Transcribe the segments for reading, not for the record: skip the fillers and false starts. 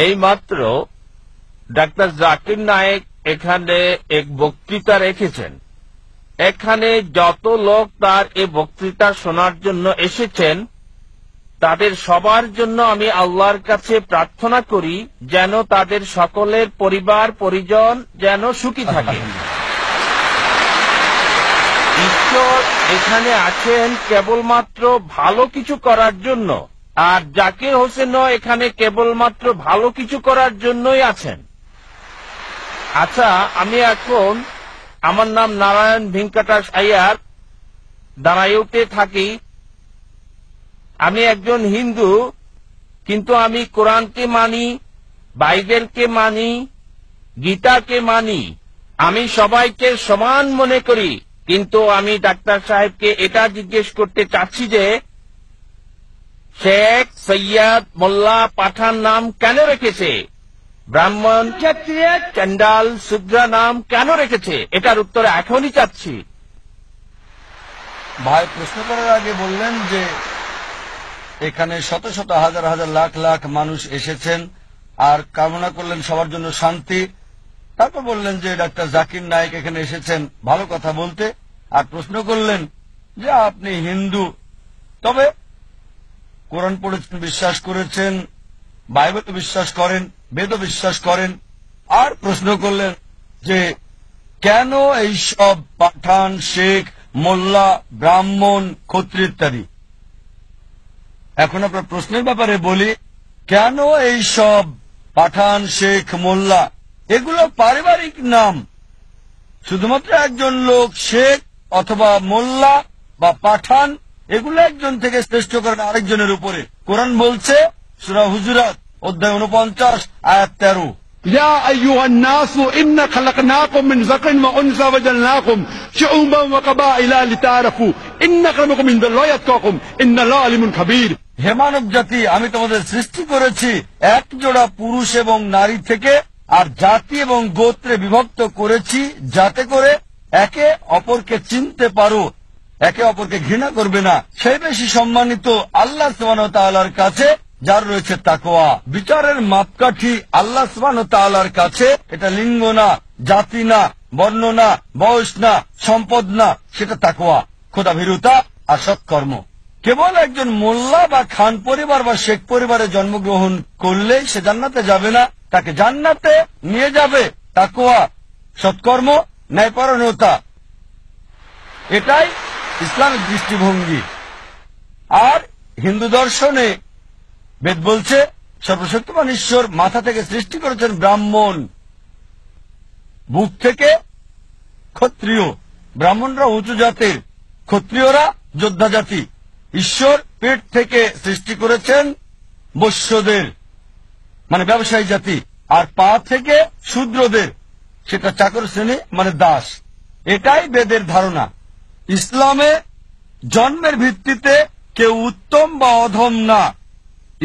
এই মাত্র ডাক্তার জাকির নায়েক এখানে এক বক্তৃতা রেখেছেন। এখানে যত লোক তার এই বক্তৃতা শোনার জন্য এসেছেন তাদের সবার জন্য আমি আল্লাহর কাছে প্রার্থনা করি যেন তাদের সকলের পরিবার পরিজন যেন সুখী থাকে। ঈশ্বর এখানে আছেন কেবলমাত্র ভালো কিছু করার জন্য, আর জাকির হোসেনও এখানে কেবলমাত্র ভালো কিছু করার জন্যই আছেন। আচ্ছা, আমি এখন, আমার নাম নারায়ণ ভেঙ্কটাশ আয়ার, দাঁড়াইতে থাকি। আমি একজন হিন্দু, কিন্তু আমি কোরআনকে মানি, বাইবেলকে মানি, গীতাকে মানি। আমি সবাইকে সমান মনে করি, কিন্তু আমি ডাক্তার সাহেবকে এটা জিজ্ঞেস করতে চাচ্ছি যে শেখ, সৈয়দ, মোল্লা, পাঠান নাম কেন রেখেছে? ব্রাহ্মণ, ক্ষত্রিয়, চন্ডাল, শূদ্র নাম কেন রেখেছে? এটার উত্তর এখনই চাচ্ছি। ভাই প্রশ্ন করার আগে বললেন যে এখানে শত শত হাজার হাজার লাখ লাখ মানুষ এসেছেন আর কামনা করলেন সবার জন্য শান্তি। তারপর বললেন যে ডাক্তার জাকির নায়েক এখানে এসেছেন ভালো কথা বলতে, আর প্রশ্ন করলেন যে আপনি হিন্দু, তবে কোরআন পড়েছেন, বিশ্বাস করেছেন, বাইবেল বিশ্বাস করেন, বেদ বিশ্বাস করেন, আর প্রশ্ন করলেন যে কেন এই সব পাঠান, শেখ, মোল্লা, ব্রাহ্মণ, ক্ষত্রিয় ইত্যাদি। এখন আপনার প্রশ্নের ব্যাপারে বলি, কেন এই সব পাঠান, শেখ, মোল্লা? এগুলো পারিবারিক নাম। শুধুমাত্র একজন লোক শেখ অথবা মোল্লা বা পাঠান, এগুলো একজন থেকে শ্রেষ্ঠ করেন আরেকজনের উপরে। কোরআন বলছে সূরা হুজুরাত অধ্যায় 49 আয়াত 13, يا أيها الناس إنا خلقناكم من ذكر وأنثى وجعلناكم شعوبا وقبائل لتعارفوا إن أكرمكم عند الله أتقاكم إن الله عليم خبير। হে মানব জাতি, আমি তোমাদের সৃষ্টি করেছি এক জোড়া পুরুষ এবং নারী থেকে, আর জাতি এবং গোত্রে বিভক্ত করেছি যাতে করে একে অপরকে চিনতে পারো, একে অপরকে ঘৃণা করবে না। সেই বেশি সম্মানিত আল্লাহ সুবহানাহু ওয়া তাআলার কাছে যার রয়েছে তাকওয়া। বিচারের মাপকাঠি আল্লাহ সুবহানাহু ওয়া তাআলার কাছে। এটা লিঙ্গ না, জাতি না, বর্ণ না, বয়স না, সম্পদ না, সেটা তাকওয়া, খোদাভীরুতা আর সৎকর্ম। কেবল একজন মোল্লা বা খান পরিবার বা শেখ পরিবারে জন্মগ্রহণ করলেই সে জান্নাতে যাবে না। তাকে জান্নাতে নিয়ে যাবে তাকওয়া, সৎকর্ম, ন্যায়পরায়ণতা। এটাই ইসলামিক দৃষ্টিভঙ্গি। আর হিন্দু দর্শনে বেদ বলছে সর্বশক্তিমান ঈশ্বর মাথা থেকে সৃষ্টি করেছেন ব্রাহ্মণ, বুক থেকে ক্ষত্রিয়। ব্রাহ্মণরা উঁচু জাতের, ক্ষত্রিয়রা যোদ্ধা জাতি। ঈশ্বর পেট থেকে সৃষ্টি করেছেন বৈশ্যদের, মানে ব্যবসায়ী জাতি, আর পা থেকে শূদ্রদের, সেটা চাকর শ্রেণী মানে দাস। এটাই বেদের ধারণা। ইসলামে জন্মের ভিত্তিতে কেউ উত্তম বা অধম না।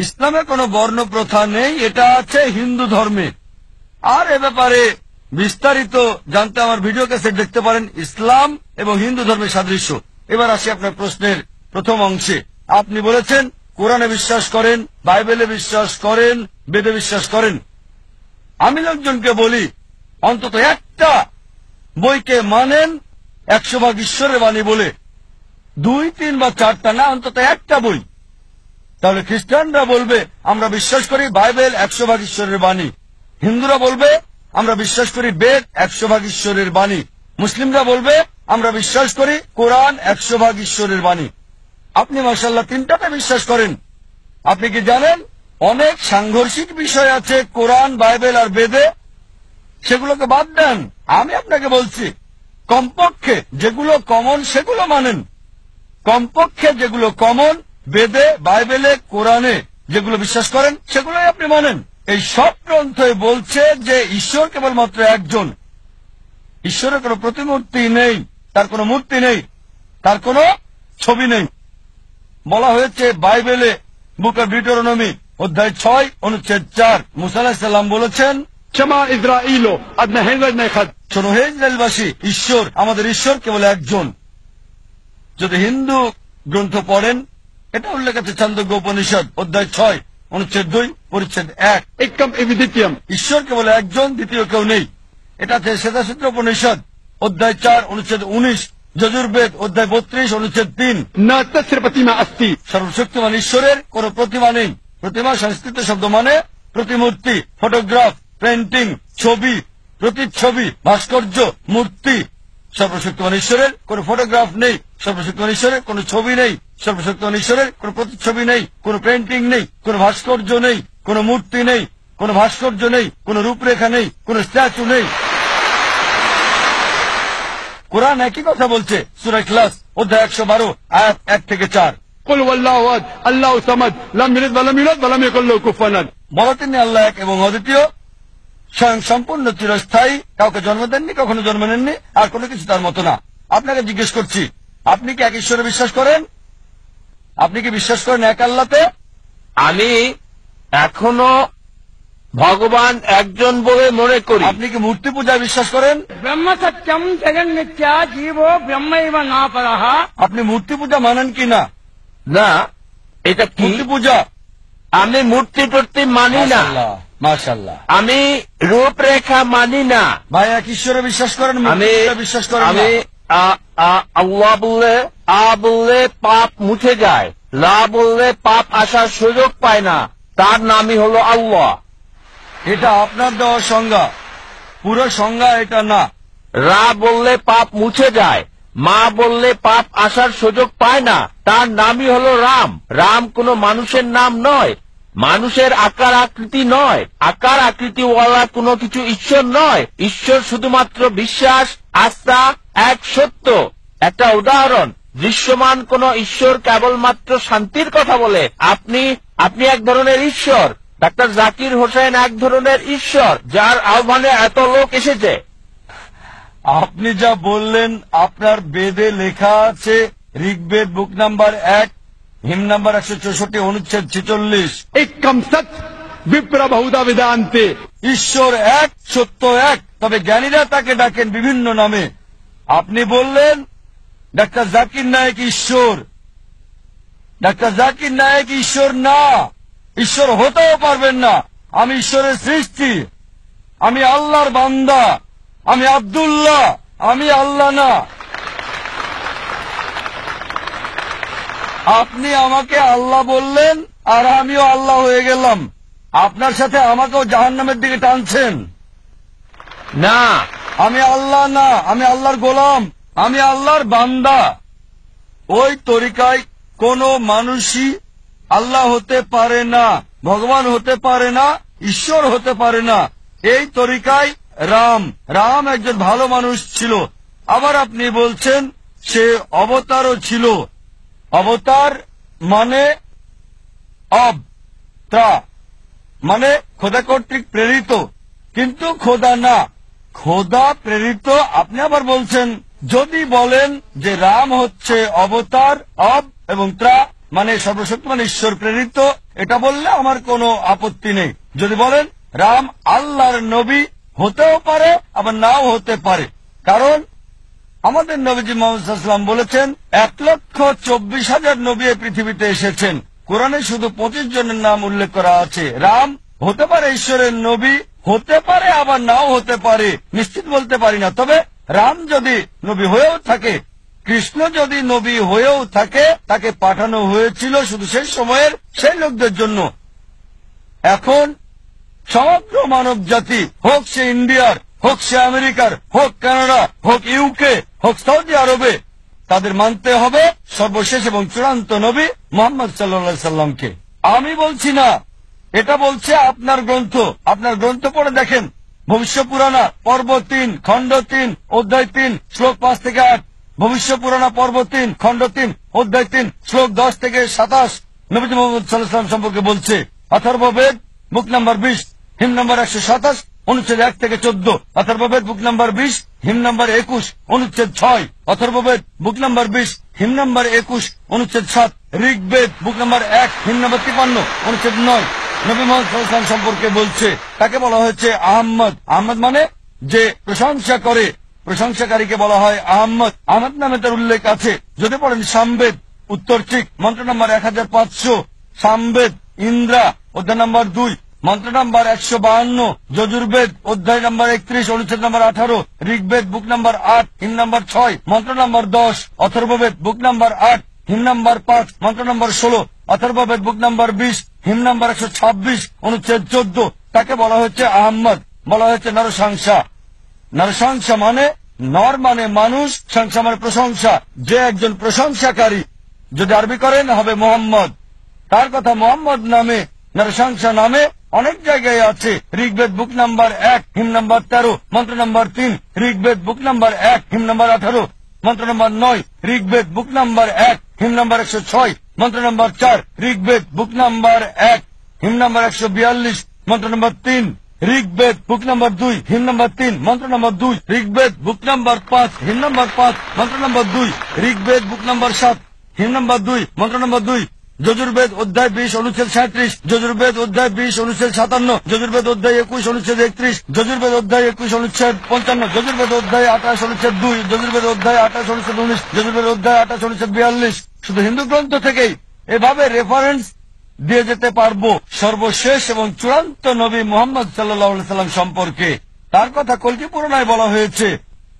ইসলামে কোনো বর্ণ প্রথা নেই, এটা আছে হিন্দু ধর্মে। আর এ ব্যাপারে বিস্তারিত জানতে আমার ভিডিও ক্যাসেট দেখতে পারেন, ইসলাম এবং হিন্দু ধর্মের সাদৃশ্য। এবার আসি আপনার প্রশ্নের প্রথম অংশে। আপনি বলেছেন কোরআনে বিশ্বাস করেন, বাইবেলে বিশ্বাস করেন, বেদে বিশ্বাস করেন। আমি লোকজনকে বলি অন্তত একটা বইকে মানেন 100 ভাগ ঈশ্বরের বাণী বলে, 2, 3 বা 4টা না, অন্তত একটা বই। তাহলে খ্রিস্টানরা বলবে আমরা বিশ্বাস করি বাইবেল 100 ভাগ ঈশ্বরের বাণী, হিন্দুরা বলবে আমরা বিশ্বাস করি বেদ 100 ভাগ ঈশ্বরের বাণী, মুসলিমরা বলবে আমরা বিশ্বাস করি কোরআন 100 ভাগ ঈশ্বরের বাণী। আপনি মাশাআল্লাহ 3টাতে বিশ্বাস করেন। আপনি কি জানেন অনেক সাংঘর্ষিক বিষয় আছে কোরআন, বাইবেল আর বেদে? সেগুলোকে বাদ দেন। আমি আপনাকে বলছি কমপক্ষে যেগুলো কমন সেগুলো মানেন। কমপক্ষে যেগুলো কমন বেদে, বাইবেলে, কোরআনে যেগুলো বিশ্বাস করেন সেগুলোই আপনি মানেন। এই সব গ্রন্থই বলছে যে ঈশ্বর কেবলমাত্র একজন। ঈশ্বরের কোনো প্রতিমূর্তি নেই, তার কোনো মূর্তি নেই, তার কোনো ছবি নেই। বলা হয়েছে বাইবেলে বুক অব ডিউটেরোনমি অধ্যায় 6 অনুচ্ছেদ 4, মুসা আলাইহিস সালাম বলেছেন, শমা ইসরাঈল আদনা হেনজাজ নেখাদ, শোনো হে ইসরায়েলবাসী, ঈশ্বর, আমাদের ঈশ্বর কেবল একজন। যদি হিন্দু গ্রন্থ পড়েন, এটা উল্লেখ আছে ছান্দোগ্য উপনিষদ অধ্যায় 6 অনুচ্ছেদ 2 পরিচ্ছেদ 1। Ekam evidityam. ঈশ্বর কেবল একজন, দ্বিতীয় কেউ নেই। এটা আছে শ্বেতাসূত্র উপনিষদ অধ্যায় 4 অনুচ্ছেদ 19, যজুর্বেদ অধ্যায় 32 অনুচ্ছেদ 3। न तस्य प्रतिमा अस्ति। সর্বশক্তিমান ঈশ্বরের কোন প্রতিমা নেই। প্রতিমা সংস্কৃত শব্দ মানে প্রতিমূর্তি, ফটোগ্রাফ, পেন্টিং, ছবি, প্রতিচ্ছবি, ভাস্কর্য, মূর্তি। সর্বশক্তিমান ঈশ্বরের কোন ফটোগ্রাফ নেই, সর্বশক্তিমান ঈশ্বরের কোন ছবি নেই, সর্বশক্তিমান ঈশ্বরের কোন প্রতিচ্ছবি নেই, কোন পেন্টিং নেই, কোন ভাস্কর্য নেই, কোন মূর্তি নেই, কোন ভাস্কর্য নেই, কোন রূপরেখা নেই, কোন স্ট্যাচু নেই। কোরআন একই কথা বলছে সূরা ইখলাস অধ্যায় 112 আয়াত 1 থেকে 4। قل والله احد الله الصمد لم يلد ولم يولد ولم يكن له كفوا احد। বলো তিনি আল্লাহ এক এবং অদ্বিতীয়, স্বয়ং সম্পূর্ণ, চিরস্থায়ী, কাউকে জন্ম দেননি, কখনো জন্ম নেননি, আর কোনো কিছু তার মতো না। আপনাকে জিজ্ঞেস করছি, আপনি কি এক ঈশ্বরে বিশ্বাস করেন? আপনি কি বিশ্বাস করেন এক আল্লাহতে? আমি এখনো ভগবান একজন বলে মনে করি। আপনি কি মূর্তি পূজায় বিশ্বাস করেন? ब्रह्म सत्यम जगन मिथ्या जीवो ब्रह्म ना परः। আপনি মূর্তি পূজা মানেন কি না? না, এটা কি? মূর্তি পূজা? আমি মূর্তি টূর্তি মানি না, মাশাআল্লাহ, মাশাআল্লাহ। আমি রূপরেখা মানি না। ভাই এক ঈশ্বরে বিশ্বাস করেন, মূর্তি আমি পূজায় বিশ্বাস করেন না? আমি আল্লাহ বললে বললে পাপ মুছে যায়, লা বললে পাপ আসার সুযোগ পায় না, তার নামই হলো আল্লাহ। এটা আপনার দেওয়া সংজ্ঞা, পুরো সংজ্ঞা এটা না। রা বললে পাপ মুছে যায়, মা বললে পাপ আসার সুযোগ পায় না, তার নামই হলো রাম। রাম কোনো মানুষের নাম নয়, মানুষের আকার আকৃতি নয়, আকার আকৃতিওয়ালা কোনো কিছু ঈশ্বর নয়। ঈশ্বর শুধুমাত্র বিশ্বাস, আস্থা, এক সত্য। একটা উদাহরণ, দৃশ্যমান কোন ঈশ্বর কেবলমাত্র শান্তির কথা বলে। আপনি এক ধরনের ঈশ্বর, ডাক্তার জাকির হোসেন এক ধরনের ঈশ্বর, যার আহ্বানে এত লোক এসেছে। আপনি যা বললেন আপনার বেদে লেখা আছে, ঋগ্বেদ বুক নাম্বার 1 হিম নাম্বার 164 অনুচ্ছেদ 46। एकम सत विप्र बहुधा वेदांते। ঈশ্বর এক, সত্য এক, তবে জ্ঞানীরা তাকে ডাকেন বিভিন্ন নামে। আপনি বললেন ডাক্তার জাকির নায়েক ঈশ্বর। ডাক্তার জাকির নায়েক ঈশ্বর না, ঈশ্বর হতেও পারবেন না। আমি ঈশ্বরের সৃষ্টি, আমি আল্লাহর বান্দা, আমি আব্দুল্লাহ, আমি আল্লাহ না। আপনি আমাকে আল্লাহ বললেন আর আমিও আল্লাহ হয়ে গেলাম। আপনার সাথে আমাকেও জাহান্নামের দিকে টানছেন। না, আমি আল্লাহ না, আমি আল্লাহর গোলাম, আমি আল্লাহর বান্দা। ওই তরিকায় কোনো মানুষই আল্লাহ হতে পারে না, ভগবান হতে পারে না, ঈশ্বর হতে পারে না। এই তরিকায় রাম একজন ভালো মানুষ ছিল। আবার আপনি বলছেন সে অবতারও ছিল। অবতার মানে মানে খোদা কর্তৃক প্রেরিত, কিন্তু খোদা না, খোদা প্রেরিত। আপনি আবার বলছেন, যদি বলেন যে রাম হচ্ছে অবতার, এবং ত্রা মানে সর্বশক্তিমান ঈশ্বর প্রেরিত, এটা বললে আমার কোনো আপত্তি নেই। যদি বলেন রাম আল্লাহর নবী, হতেও পারে আবার নাও হতে পারে, কারণ আমাদের নবীজি মুহাম্মদ সাল্লাল্লাহু আলাইহি ওয়াসাল্লাম বলেছেন 1,24,000 নবী এই পৃথিবীতে এসেছেন। কোরআনে শুধু 25 জনের নাম উল্লেখ করা আছে। রাম হতে পারে ঈশ্বরের নবী, হতে পারে আবার নাও হতে পারে, নিশ্চিত বলতে পারি না। তবে রাম যদি নবী হয়েও থাকে, কৃষ্ণ যদি নবী হয়েও থাকে, তাকে পাঠানো হয়েছিল শুধু সেই সময়ের সেই লোকদের জন্য। এখন সমগ্র মানব জাতি, হোক সে ইন্ডিয়ার, হোক সে আমেরিকার, হোক কানাডা, হোক ইউকে, হোক সৌদি আরবে, তাদের মানতে হবে সর্বশেষ এবং চূড়ান্ত নবী মুহাম্মদ সাল্লাল্লাহু আলাইহি সাল্লামকে। আমি বলছি না, এটা বলছে আপনার গ্রন্থ। আপনার গ্রন্থ পড়ে দেখেন, ভবিষ্য পুরাণা পর্ব 3 খণ্ড 3 অধ্যায় 3 শ্লোক 5 থেকে 8, ভবিষ্য পুরাণা পর্ব 3 খণ্ড 3 অধ্যায় 3 শ্লোক 10 থেকে 27 নবী মুহাম্মদ সাল্লাল্লাহু আলাইহি সাল্লাম সম্পর্কে বলছে। অথর্ববেদ বুক নাম্বার 20 হিম নাম্বার 127 অনুচ্ছেদ 1 থেকে 14, অথর্ববেদ বুক নাম্বার 20 হিম নাম্বার 21 অনুচ্ছেদ 6, অথর্ববেদ বুক নাম্বার 20 হিম নাম্বার 21 অনুচ্ছেদ 7, ঋগ্বেদ বুক নাম্বার 1 হিম নাম্বার 53 অনুচ্ছেদ 9 নবী মুহাম্মদ সাল্লাল্লাহু আলাইহি ওয়াসাল্লাম সম্পর্কে বলছে। তাকে বলা হয়েছে আহমদ। আহমদ মানে যে প্রশংসা করে, প্রশংসাকারীকে বলা হয় আহমদ। আহমদ নামে তার উল্লেখ আছে। যদি পড়েন সামবেদ উত্তর ঠিক মন্ত্র নাম্বার 1500, সামবেদ ইন্দ্রা অধ্যায় নম্বর 2, মন্ত্র নম্বর 152, যজুর্বেদ অধ্যায় নম্বর 31, অনুচ্ছেদ নম্বর 18, ঋগ্বেদ বুক নম্বর 8, হিম নম্বর 6, মন্ত্র নম্বর 10, অথর্ববেদ বুক নম্বর 8, হিম নম্বর 5, মন্ত্র নম্বর 16, অথর্ববেদ বুক নম্বর 20, হিম নম্বর 126, অনুচ্ছেদ 14, তাকে বলা হচ্ছে আহম্মদ, বলা হচ্ছে নরসংসা। নরসংসা মানে নর মানে মানুষ, সংসা মানে প্রশংসা। যে একজন প্রশংসাকারী, যদি আরবি করেন হবে মোহাম্মদ। তার কথা মোহাম্মদ নামে, নরসংসা নামে অনেক জায়গায় আছে। ঋগ্বেদ বুক নাম্বার 1, হিম নাম্বার 13, মন্ত্র নম্বর 3, ঋগ্বেদ বুক নাম্বার 1, হিম নাম্বার 18, মন্ত্র নম্বর 9, ঋগ্বেদ বুক নাম্বার 1, হিম নাম্বার 106, মন্ত্র নম্বর 4, ঋগ্বেদ বুক নাম্বার 1, হিম নাম্বার 142, মন্ত্র নম্বর 3, ঋগ্বেদ বুক নাম্বার 2, হিম নাম্বার 3, মন্ত্র নম্বর 2, ঋগ্বেদ বুক নাম্বার 5, হিম নাম্বার 5, মন্ত্র নম্বর 2, ঋগ্বেদ বুক নাম্বার 7, হিম নাম্বার 2, মন্ত্র নম্বর 2, যজুর্বেদ অধ্যায় 20, অনুচ্ছেদ 37, যজুর্বেদ অধ্যায় 20, অনুচ্ছেদ 57, যজুর্বেদ অধ্যায় 21, অনুচ্ছেদ 31, যজুর্বেদ অধ্যায় 21, অনুচ্ছেদ 55, যজুর্বেদ অধ্যায় 28, অনুচ্ছেদ 2, যজুর্বেদ অধ্যায় 28, অনুচ্ছেদ 19, যজুর্বেদ অধ্যায় 28, অনুচ্ছেদ 42। শুধু হিন্দু গ্রন্থ থেকেই এভাবে রেফারেন্স দিয়ে যেতে পারবো সর্বশেষ এবং চূড়ান্ত নবী মুহাম্মদ সাল্লাল্লাহু আলাইহি সাল্লাম সম্পর্কে। তার কথা কল্কি পুরাণায় বলা হয়েছে।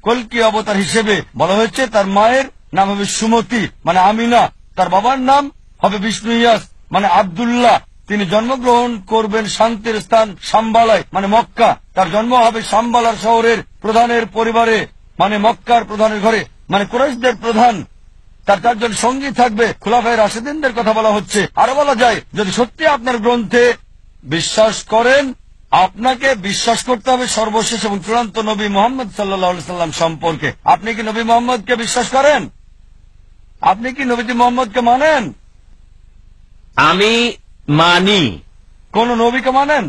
কল্কি অবতার হিসেবে বলা হয়েছে তার মায়ের নাম হবে সুমতি মানে আমিনা, তার বাবার নাম হবে বিষ্ণু ইয়াস মানে আব্দুল্লাহ। তিনি জন্মগ্রহণ করবেন শান্তির স্থান সাম্বালায় মানে মক্কা। তার জন্ম হবে সাম্বালার শহরের প্রধানের পরিবারে মানে মক্কার প্রধানের ঘরে মানে কুরাইশদের প্রধান। তার 4 জন সঙ্গী থাকবে। খুলাফায়ে রাশিদিনদের কথা বলা হচ্ছে। আরো বলা যায়, যদি সত্যি আপনার গ্রন্থে বিশ্বাস করেন, আপনাকে বিশ্বাস করতে হবে সর্বশেষ এবং চূড়ান্ত নবী মুহাম্মদ সাল্লাল্লাহু আলাইহি সাল্লাম সম্পর্কে। আপনি কি নবী মুহাম্মদকে বিশ্বাস করেন? আপনি কি নবীজি মুহাম্মদকে মানেন? আমি মানি। কোন নবীকে মানেন?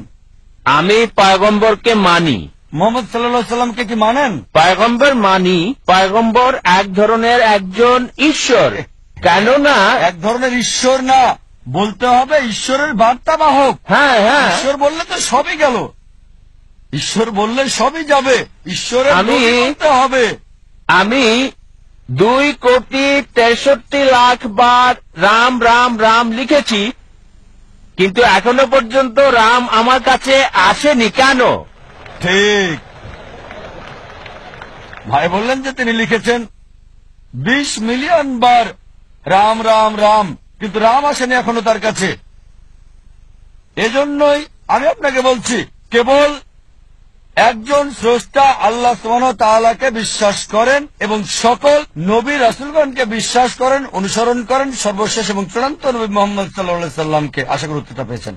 আমি পয়গম্বরকে মানি। মোহাম্মদ সাল্লাল্লাহু আলাইহি সাল্লামকে কি মানেন? পয়গম্বর মানি। পয়গম্বর এক ধরনের একজন ঈশ্বর। কেননা এক ধরনের ঈশ্বর না, বলতে হবে ঈশ্বরের বার্তাবাহক। হ্যাঁ হ্যাঁ, ঈশ্বর বললে তো সবই গেল। ঈশ্বর বললে সবই যাবে। ঈশ্বরের নবী বলতে হবে। আমি 2,63,00,000 বার রাম রাম রাম লিখেছি, কিন্তু এখনো পর্যন্ত রাম আমার কাছে আসেনি। কেন? ঠিক। ভাই বললেন যে তিনি লিখেছেন 20 মিলিয়ন বার রাম রাম রাম, কিন্তু রাম আসেনি এখনো তার কাছে। এজন্যই আমি আপনাকে বলছি, কেবল একজন স্রষ্টা আল্লাহ সুবহানাহু ওয়া তাআলাকে বিশ্বাস করেন এবং সকল নবী রাসূলগণকে বিশ্বাস করেন, অনুসরণ করেন, সর্বশেষ এবং চূড়ান্ত নবী মুহাম্মদ সাল্লাল্লাহু আলাইহি সাল্লামকে। আশা করি উত্তরটা পেয়েছেন।